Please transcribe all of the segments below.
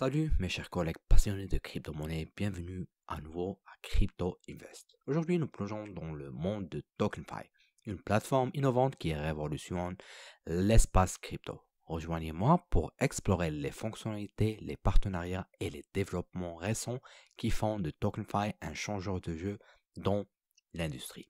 Salut mes chers collègues passionnés de crypto-monnaie, bienvenue à nouveau à Crypto Invest. Aujourd'hui, nous plongeons dans le monde de TokenFi, une plateforme innovante qui révolutionne l'espace crypto. Rejoignez-moi pour explorer les fonctionnalités, les partenariats et les développements récents qui font de TokenFi un changeur de jeu dans l'industrie.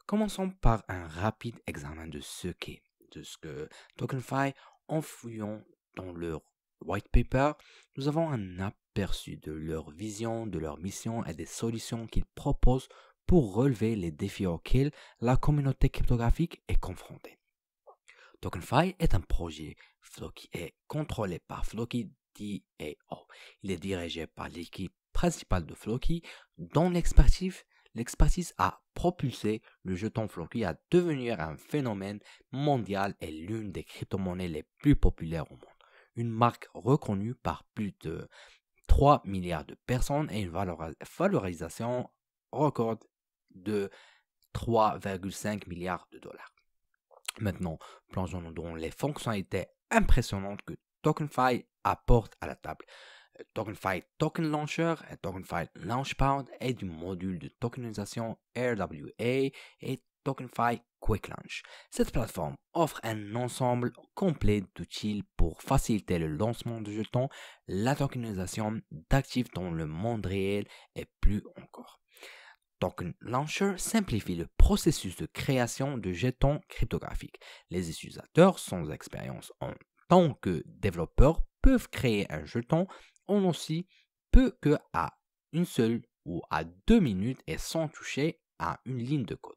Commençons par un rapide examen de ce que TokenFi en fouillant dans leur white paper. Nous avons un aperçu de leur vision, de leur mission et des solutions qu'ils proposent pour relever les défis auxquels la communauté cryptographique est confrontée. TokenFi est un projet qui est contrôlé par Floki DAO. Il est dirigé par l'équipe principale de Floki, dont l'expertise a propulsé le jeton Floki à devenir un phénomène mondial et l'une des crypto-monnaies les plus populaires au monde. Une marque reconnue par plus de 3 milliards de personnes et une valorisation record de 3,5 milliards de dollars. Maintenant, plongeons-nous dans les fonctionnalités impressionnantes que TokenFi apporte à la table. TokenFi Token Launcher et TokenFi Launchpad et du module de tokenisation RWA et TokenFi Quick Launch. Cette plateforme offre un ensemble complet d'outils pour faciliter le lancement de jetons, la tokenisation d'actifs dans le monde réel et plus encore. Token Launcher simplifie le processus de création de jetons cryptographiques. Les utilisateurs sans expérience en tant que développeurs peuvent créer un jeton en aussi peu que à une seule ou à 2 minutes et sans toucher à une ligne de code.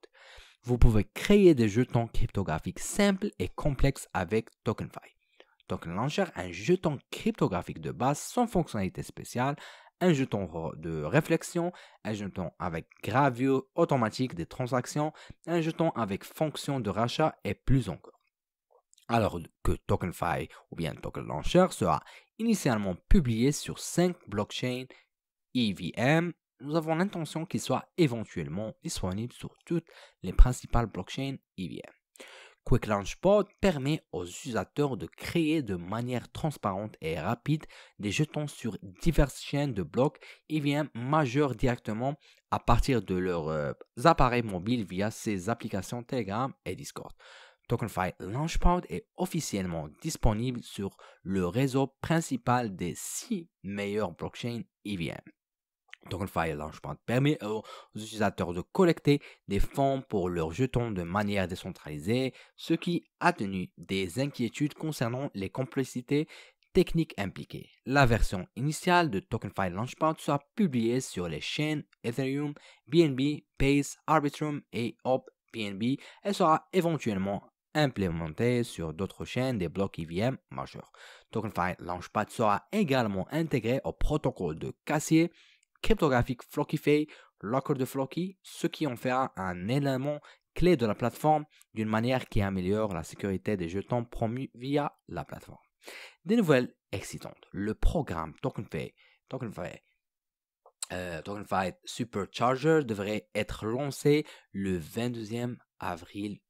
Vous pouvez créer des jetons cryptographiques simples et complexes avec TokenFi. Token Launcher, un jeton cryptographique de base sans fonctionnalité spéciale, un jeton de réflexion, un jeton avec gravure automatique des transactions, un jeton avec fonction de rachat et plus encore. Alors que TokenFi ou bien Token Launcher sera initialement publié sur 5 blockchains EVM, nous avons l'intention qu'il soit éventuellement disponible sur toutes les principales blockchains EVM. Quick Launchpad permet aux utilisateurs de créer de manière transparente et rapide des jetons sur diverses chaînes de blocs EVM majeurs directement à partir de leurs appareils mobiles via ses applications Telegram et Discord. TokenFi Launchpad est officiellement disponible sur le réseau principal des 6 meilleures blockchains EVM. TokenFi Launchpad permet aux utilisateurs de collecter des fonds pour leurs jetons de manière décentralisée, ce qui a tenu des inquiétudes concernant les complexités techniques impliquées. La version initiale de TokenFi Launchpad sera publiée sur les chaînes Ethereum, BNB, Pace, Arbitrum et Op BNB et sera éventuellement implémentée sur d'autres chaînes des blocs EVM majeurs. TokenFi Launchpad sera également intégré au protocole de Cassier cryptographique FlokiFi, Locker de Floki, ce qui en fera un élément clé de la plateforme d'une manière qui améliore la sécurité des jetons promus via la plateforme. Des nouvelles excitantes. Le programme TokenFi Supercharger devrait être lancé le 22 avril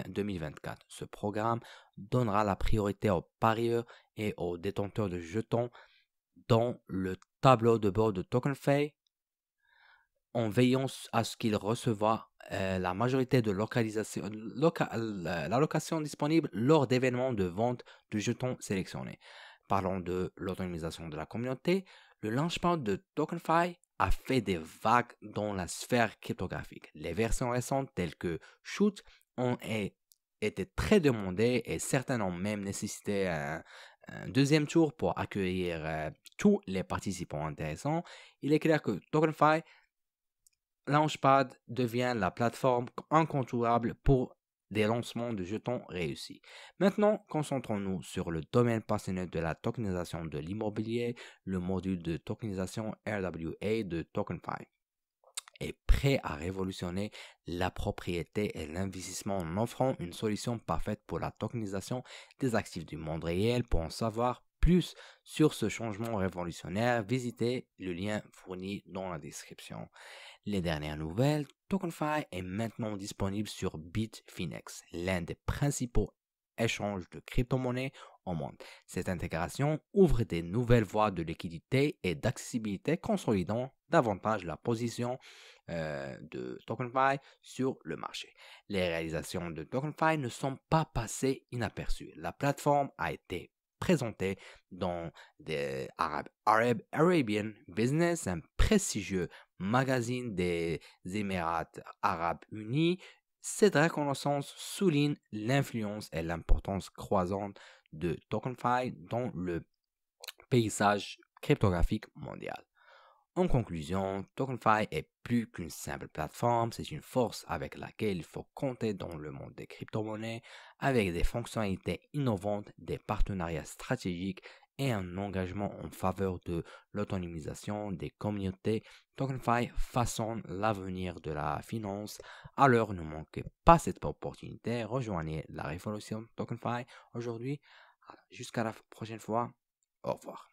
2024. Ce programme donnera la priorité aux parieurs et aux détenteurs de jetons dans le tableau de bord de TokenFi en veillant à ce qu'il reçoive la majorité de l'allocation disponible lors d'événements de vente de jetons sélectionnés. Parlons de l'autonomisation de la communauté. Le launchpad de TokenFi a fait des vagues dans la sphère cryptographique. Les versions récentes telles que Shoot ont été très demandées et certaines ont même nécessité un deuxième tour pour accueillir tous les participants intéressants. Il est clair que TokenFi Launchpad devient la plateforme incontournable pour des lancements de jetons réussis. Maintenant, concentrons-nous sur le domaine passionné de la tokenisation de l'immobilier. Le module de tokenisation RWA de TokenFi est prêt à révolutionner la propriété et l'investissement en offrant une solution parfaite pour la tokenisation des actifs du monde réel. Pour en savoir plus sur ce changement révolutionnaire, visitez le lien fourni dans la description. Les dernières nouvelles, TokenFi est maintenant disponible sur Bitfinex, l'un des principaux échange de crypto-monnaies au monde. Cette intégration ouvre des nouvelles voies de liquidité et d'accessibilité, consolidant davantage la position de TokenFi sur le marché. Les réalisations de TokenFi ne sont pas passées inaperçues. La plateforme a été présentée dans des Arabian Business, un prestigieux magazine des Émirats arabes unis. Cette reconnaissance souligne l'influence et l'importance croissante de TokenFi dans le paysage cryptographique mondial. En conclusion, TokenFi est plus qu'une simple plateforme, c'est une force avec laquelle il faut compter dans le monde des crypto-monnaies, avec des fonctionnalités innovantes, des partenariats stratégiques et un engagement en faveur de l'autonomisation des communautés. TokenFi façonne l'avenir de la finance. Alors ne manquez pas cette opportunité, rejoignez la révolution TokenFi aujourd'hui. Jusqu'à la prochaine fois, au revoir.